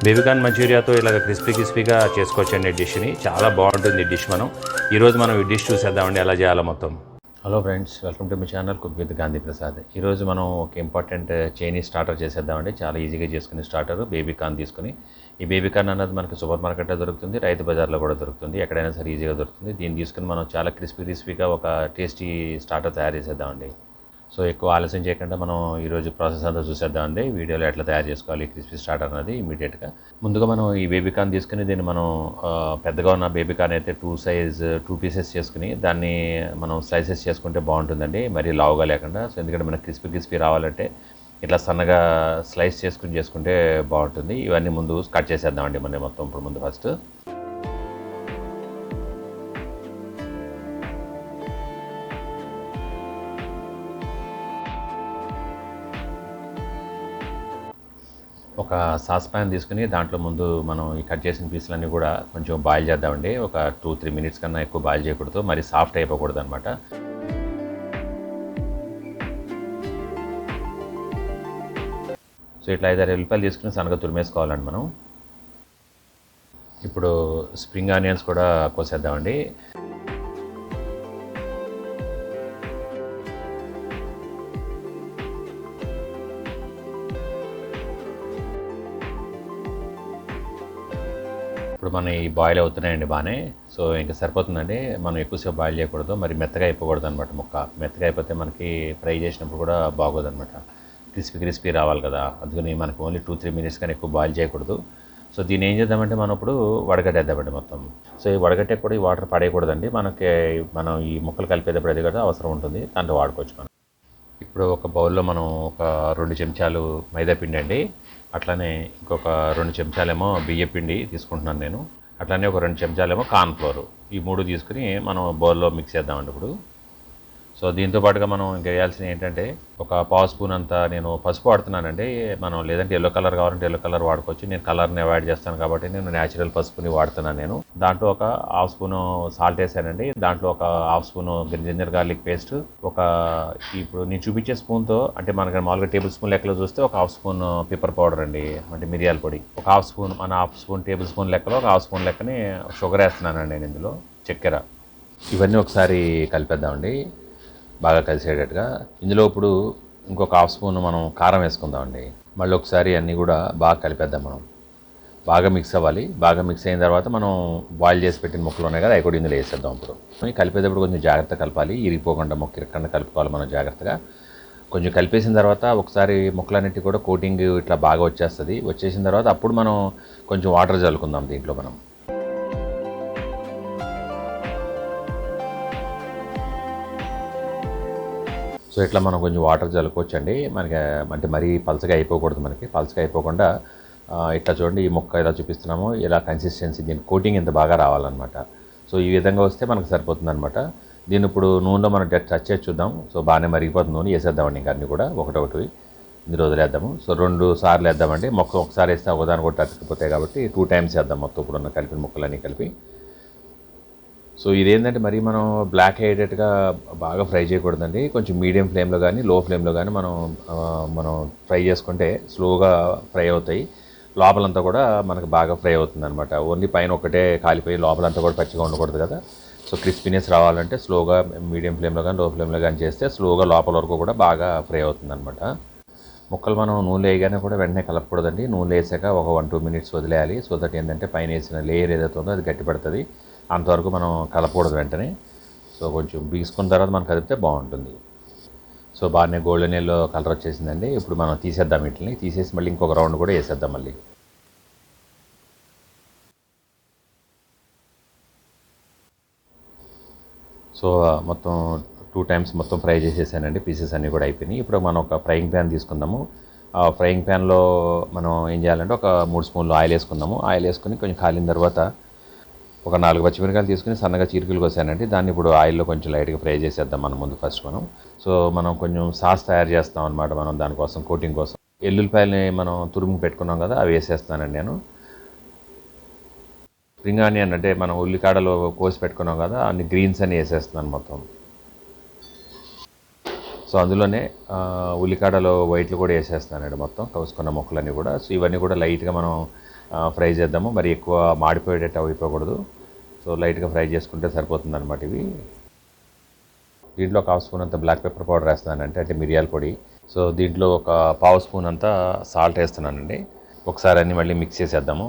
Baby corn మంచూరియాతో ఇలాగ క్రిస్పీగా చేసుకోవచ్చండి డిష్ని. చాలా బాగుంటుంది ఈ డిష్. ఈరోజు మనం ఈ డిష్ చూసేద్దామండి ఎలా చేయాలో మొత్తం. Hello friends, welcome to my channel cook with Gandhi Prasad. ఈరోజు మనం ఒక ఇంపార్టెంట్ చైనీస్ స్టార్టర్ చేసేద్దామండి. చాలా ఈజీగా చేసుకునే స్టార్టర్ బేబీకార్న్ తీసుకుని. ఈ బేబీకార్న్ అన్నది మనకి సూపర్ మార్కెట్లో దొరుకుతుంది, రైతు బజార్లో కూడా దొరుకుతుంది, ఎక్కడైనా సరే ఈజీగా దొరుకుతుంది. దీన్ని తీసుకుని మనం చాలా క్రిస్పీగా ఒక టేస్టీ స్టార్టర్ తయారు చేసేద్దామండి. సో ఎక్కువ ఆలస్యం చేయకుండా మనం ఈరోజు ప్రాసెస్ అంతా చూసేద్దామండి. వీడియోలో ఎట్లా తయారు చేసుకోవాలి క్రిస్పీ స్టార్టర్ అనేది ఇమీడియట్గా. ముందుగా మనం ఈ బేబీకార్న్ తీసుకుని దీన్ని మనం పెద్దగా ఉన్న బేబీకార్న్ అయితే 2 పీసెస్ చేసుకుని దాన్ని మనం స్లైసెస్ చేసుకుంటే బాగుంటుందండి, మరీ లావుగా లేకుండా. సో ఎందుకంటే మనకు క్రిస్పీ రావాలంటే ఇట్లా సన్నగా స్లైస్ చేసుకుంటే బాగుంటుంది. ఇవన్నీ ముందు కట్ చేసేద్దామండి మనం మొత్తం. ఇప్పుడు ముందు ఫస్ట్ ఒక సాస్ ప్యాన్ తీసుకుని దాంట్లో ముందు మనం ఈ కట్ చేసిన పీసులన్నీ కూడా కొంచెం బాయిల్ చేద్దామండి. ఒక 2-3 మినిట్స్ కన్నా ఎక్కువ బాయిల్ చేయకూడదు, మరి సాఫ్ట్ అయిపోకూడదు అనమాట. సో ఇట్లా 5-6 ఎల్లిపాయలు తీసుకుని సన్నగా తురిమేసుకోవాలండి మనం. ఇప్పుడు స్ప్రింగ్ ఆనియన్స్ కూడా కోసేద్దామండి. ఇప్పుడు మన ఈ బాయిల్ అవుతున్నాయండి బాగానే. సో ఇంకా సరిపోతుందండి, మనం ఎక్కువసేపు బాయిల్ చేయకూడదు, మరి మెత్తగా అయిపోకూడదు అనమాట. మెత్తగా అయిపోతే మనకి ఫ్రై చేసినప్పుడు కూడా బాగోదు అనమాట. క్రిస్పీ రావాలి కదా, అందుకని మనకు ఓన్లీ 2-3 మినిట్స్ కానీ ఎక్కువ బాయిల్ చేయకూడదు. సో దీన్ని ఏం చేద్దామంటే మనం ఇప్పుడు వడగట్టేద్దామండి మొత్తం. సో ఈ వడగట్టే కూడా ఈ వాటర్ పడేయకూడదండి, మనం ఈ ముక్కలు కలిపేటప్పుడు అది కూడా అవసరం ఉంటుంది, దాంట్లో వాడుకోవచ్చు మనం. ఇప్పుడు ఒక బౌల్లో మనం ఒక 2 చెంచాలు మైదా పిండి అండి, అట్లానే ఇంకొక 2 చెంచాలేమో బియ్య పిండి తీసుకుంటున్నాను నేను, అట్లానే ఒక 2 చెంచాలేమో కార్న్ ఫ్లోర్. ఈ 3 తీసుకుని మనం బౌల్లో మిక్స్ చేద్దామండి ఇప్పుడు. సో దీంతో పాటుగా మనం ఇంకా వేయాల్సినవి ఏంటంటే ఒక పావు స్పూన్ అంతా నేను పసుపు వాడుతున్నానండి. మనం లేదంటే ఎల్లో కలర్ కావాలంటే ఎల్లో కలర్ వాడుకోవచ్చు. నేను కలర్ని అవాయిడ్ చేస్తాను కాబట్టి నేను న్యాచురల్ పసుపుని వాడుతున్నాను నేను. దాంట్లో ఒక హాఫ్ స్పూను సాల్ట్ వేసానండి. దాంట్లో ఒక half spoon ginger garlic paste, ఇప్పుడు నేను చూపించే స్పూన్తో అంటే మనకి మామూలుగా టేబుల్ స్పూన్ లెక్కలో చూస్తే ఒక హాఫ్ స్పూన్ పెప్పర్ పౌడర్ అండి, అంటే మిరియాల పొడి. ఒక హాఫ్ స్పూన్ టేబుల్ స్పూన్ లెక్కలో ఒక హాఫ్ స్పూన్ లెక్కని షుగర్ వేస్తున్నానండి నేను ఇందులో, చక్కెర. ఇవన్నీ ఒకసారి కలిపేద్దామండి బాగా కలిసేటట్టుగా. ఇందులో ఇప్పుడు ఇంకొక హాఫ్ స్పూన్ మనం కారం వేసుకుందామండి. మళ్ళీ ఒకసారి అన్నీ కూడా బాగా కలిపేద్దాం మనం. బాగా మిక్స్ అవ్వాలి. బాగా మిక్స్ అయిన తర్వాత మనం బాయిల్ చేసి పెట్టిన ముక్కలు ఉన్నాయి కదా, అవి కూడా ఇందులో వేసేద్దాం. ఇప్పుడు కలిపేటప్పుడు కొంచెం జాగ్రత్తగా కలపాలి, ఇరిగిపోకుండా ముక్క ఇరగకుండా కలుపుకోవాలి మనం జాగ్రత్తగా. కొంచెం కలిపేసిన తర్వాత ఒకసారి ముక్కలన్నిటి కూడా కోటింగ్ ఇట్లా బాగా వచ్చేసిన తర్వాత అప్పుడు మనం కొంచెం వాటర్ చల్లుకుందాం దీంట్లో మనం. సో ఇట్లా మనం కొంచెం వాటర్ చల్లుకోవచ్చండి. మనకి అంటే మరీ పలచగా అయిపోకూడదు, పలచగా అయిపోకుండా ఇట్లా చూడండి, ఈ ముక్క ఇలా చూపిస్తున్నాము, ఇలా కన్సిస్టెన్సీ దీని కోటింగ్ ఇంత బాగా రావాలన్నమాట. సో ఈ విధంగా వస్తే మనకు సరిపోతుంది అనమాట. దీన్ని ఇప్పుడు నూనెలో మనం టచ్ చేసి చూద్దాం. సో బాగానే మరిగిపోతుంది నూనె, వేసేద్దామండి ఇంకా అన్నీ కూడా ఒకటి ఇందులో వదిలేద్దాము. సో 2 సార్లు వేద్దామండి. ఒకసారి వేస్తే ఒకదాని కూడా అతికిపోతాయి కాబట్టి 2 టైమ్స్ వేద్దాం మొత్తం ఇప్పుడు కలిపిన ముక్కలన్నీ కలిపి. సో ఇదేంటంటే మరి మనం బ్లాక్ అయ్యేటట్టుగా బాగా ఫ్రై చేయకూడదండి. కొంచెం మీడియం ఫ్లేమ్లో కానీ లో ఫ్లేమ్లో కానీ మనం ఫ్రై చేసుకుంటే స్లోగా ఫ్రై అవుతాయి, లోపలంతా కూడా మనకు బాగా ఫ్రై అవుతుంది అనమాట. ఓన్లీ పైన ఒకటే కాలిపోయి లోపలంతా కూడా పచ్చిగా ఉండకూడదు కదా. సో క్రిస్పీనెస్ రావాలంటే స్లోగా మీడియం ఫ్లేమ్లో కానీ లో ఫ్లేమ్లో కానీ చేస్తే స్లోగా లోపల వరకు కూడా బాగా ఫ్రై అవుతుంది అనమాట. ముక్కలు మనం నూనెలో వేయగానే కూడా వెంటనే కలపకూడదండి. నూనెలో వేసాక ఒక 1-2 మినిట్స్ వదిలేయాలి. సో దట్ ఏంటంటే పైన వేసిన లేయర్ ఏదైతే ఉందో అది గట్టిపడుతుంది, అంతవరకు మనం కలపకూడదు వెంటనే. సో కొంచెం బిగుసుకున్న తర్వాత మనం కదిపితే బాగుంటుంది. సో బాగానే గోల్డెన్ ఎల్లో కలర్ వచ్చేసిందండి. ఇప్పుడు మనం తీసేద్దాం, వీటిని తీసేసి మళ్ళీ ఇంకొక రౌండ్ కూడా వేసేద్దాం మళ్ళీ. సో మొత్తం 2 టైమ్స్ మొత్తం ఫ్రై చేసేసానండి, పీసెస్ అన్నీ కూడా అయిపోయినాయి. ఇప్పుడు మనం ఒక ఫ్రైయింగ్ ప్యాన్ తీసుకుందాము. ఆ ఫ్రైయింగ్ ప్యాన్లో మనం ఏం చేయాలంటే ఒక 3 స్పూన్లు ఆయిల్ వేసుకుందాము. ఆయిల్ వేసుకుని కొంచెం కాలిన తర్వాత ఒక 4 పచ్చిమిరకాయలు తీసుకుని సన్నగా చీరికలు కోసానండి. దాన్ని ఇప్పుడు ఆయిల్లో కొంచెం లైట్గా ఫ్రై చేసేద్దాం మనం ముందు ఫస్ట్ మనం. సో మనం కొంచెం సాస్ తయారు చేస్తాం అనమాట మనం దానికోసం, కోటింగ్ కోసం. ఎల్లుల్లిపాయలని మనం తురుము పెట్టుకున్నాం కదా, అవి వేసేస్తానండి నేను. స్ప్రింగ్ ఆనియన్ అంటే మనం ఉల్లికాడలు కోసి పెట్టుకున్నాం కదా, అన్ని గ్రీన్స్ అని వేసేస్తున్నాను మొత్తం. సో అందులోనే ఉల్లికాడలు వైట్లు కూడా వేసేస్తానండి మొత్తం, కోసుకున్న ముక్కలన్నీ కూడా. సో ఇవన్నీ కూడా లైట్గా మనం ఫ్రై చేద్దాము. మరి ఎక్కువ మాడిపోయేటట్టు అయిపోకూడదు. సో లైట్గా ఫ్రై చేసుకుంటే సరిపోతుంది అనమాట. ఇవి దీంట్లో ఒక హాఫ్ స్పూన్ అంతా బ్లాక్ పెప్పర్ పౌడర్ వేస్తున్నానంటే అంటే మిరియాల పొడి. సో దీంట్లో ఒక పావు స్పూన్ అంతా సాల్ట్ వేస్తున్నానండి. ఒకసారి అన్ని మళ్ళీ మిక్స్ చేసేద్దాము.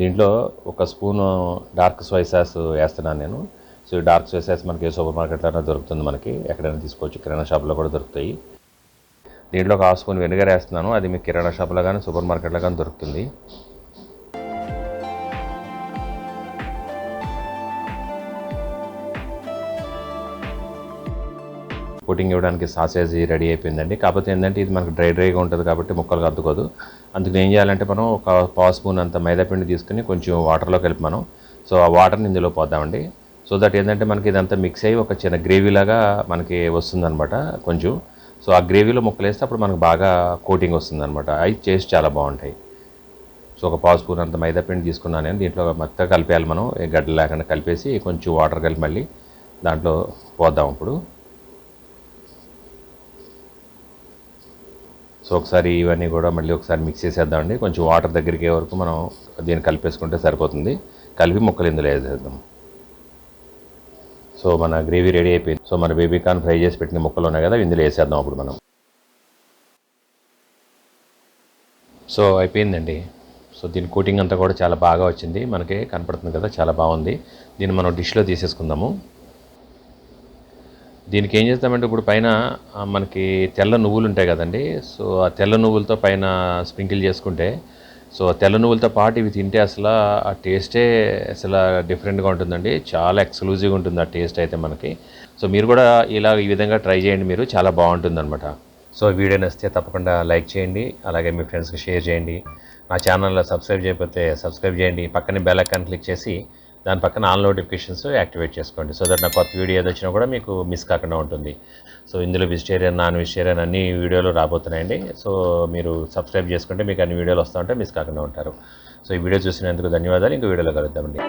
దీంట్లో ఒక స్పూను డార్క్ సోయ్ సాస్ వేస్తున్నాను నేను. సో ఈ డార్క్ సోయ్ సాస్ మనకి సూపర్ మార్కెట్లోనే దొరుకుతుంది, మనకి ఎక్కడైనా తీసుకోవచ్చు, కిరాణా షాప్లో కూడా దొరుకుతాయి. దీంట్లో ఒక హాఫ్ స్పూన్ వెనిగర్ వేస్తున్నాను. అది మీకు కిరాణా షాప్లో కానీ సూపర్ మార్కెట్లో కానీ దొరుకుతుంది. కోటింగ్ ఇవ్వడానికి సాసేజ్ రెడీ అయిపోయిందండి. కాకపోతే ఏంటంటే ఇది మనకు డ్రైగా ఉంటుంది కాబట్టి ముక్కలు అద్దుకోదు. అందుకని ఏం చేయాలంటే మనం ఒక పావు స్పూన్ అంత మైదా పిండి తీసుకుని కొంచెం వాటర్లో కలిపి మనం సో ఆ వాటర్ని ఇందులో పోద్దామండి. సో దట్ ఏంటంటే మనకి ఇదంతా మిక్స్ అయ్యి ఒక చిన్న గ్రేవీలాగా మనకి వస్తుందన్నమాట కొంచెం. సో ఆ గ్రేవీలో ముక్కలు వేస్తే అప్పుడు మనకు బాగా కోటింగ్ వస్తుందన్నమాట. అవి చేసి చాలా బాగుంటాయి. సో ఒక పావు స్పూన్ అంత మైదా పిండి తీసుకున్నాను నేను. దీంట్లో మెత్తగా కలిపేయాలి మనం, గడ్డలు లేకుండా కలిపేసి కొంచెం వాటర్ కలిపి మళ్ళీ దాంట్లో పోద్దాం ఇప్పుడు. సో ఒకసారి ఇవన్నీ కూడా మళ్ళీ ఒకసారి మిక్స్ చేసేద్దామండి. కొంచెం వాటర్ దగ్గరికి వరకు మనం దీన్ని కలిపేసుకుంటే సరిపోతుంది. కలిపి ముక్కలు ఇందులో వేసేద్దాం. సో మన గ్రేవీ రెడీ అయిపోయింది. సో మన బేబీకార్న్ ఫ్రై చేసి పెట్టిన ముక్కలు ఉన్నాయి కదా, ఇందులో వేసేద్దాం అప్పుడు మనం. సో అయిపోయిందండి. సో దీని కోటింగ్ అంతా కూడా చాలా బాగా వచ్చింది, మనకి కనపడుతుంది కదా, చాలా బాగుంది. దీన్ని మనం డిష్లో తీసేసుకుందాము. దీనికి ఏం చేస్తామంటే ఇప్పుడు పైన మనకి తెల్ల నువ్వులు ఉంటాయి కదండి. సో ఆ తెల్ల నువ్వులతో పైన స్ప్రింకిల్ చేసుకుంటే సో తెల్ల నువ్వులతో పాటు ఇవి తింటే అసలు ఆ టేస్టే అసలు డిఫరెంట్గా ఉంటుందండి. చాలా ఎక్స్క్లూజివ్గా ఉంటుంది ఆ టేస్ట్ అయితే మనకి. సో మీరు కూడా ఇలా ఈ విధంగా ట్రై చేయండి, మీరు చాలా బాగుంటుంది అనమాట. సో వీడియో నచ్చితే తప్పకుండా లైక్ చేయండి, అలాగే మీ ఫ్రెండ్స్కి షేర్ చేయండి. నా ఛానల్లో సబ్స్క్రైబ్ చేయకపోతే సబ్స్క్రైబ్ చేయండి. పక్కనే బెల్ ఐకాన్ క్లిక్ చేసి దాని పక్కన ఆల్ నోటిఫికేషన్స్ యాక్టివేట్ చేసుకోండి. సో దట్ నా కొత్త వీడియో ఏది వచ్చినా కూడా మీకు మిస్ కాకుండా ఉంటుంది. సో ఇందులో వెజిటేరియన్, నాన్ వెజిటేరియన్ అన్ని వీడియోలు రాబోతున్నాయండి. సో మీరు సబ్స్క్రైబ్ చేసుకుంటే మీకు అన్ని వీడియోలు వస్తూ ఉంటే మిస్ కాకుండా ఉంటారు. సో ఈ వీడియో చూసినందుకు ధన్యవాదాలు. ఇంకో వీడియోలో కలుద్దామండి.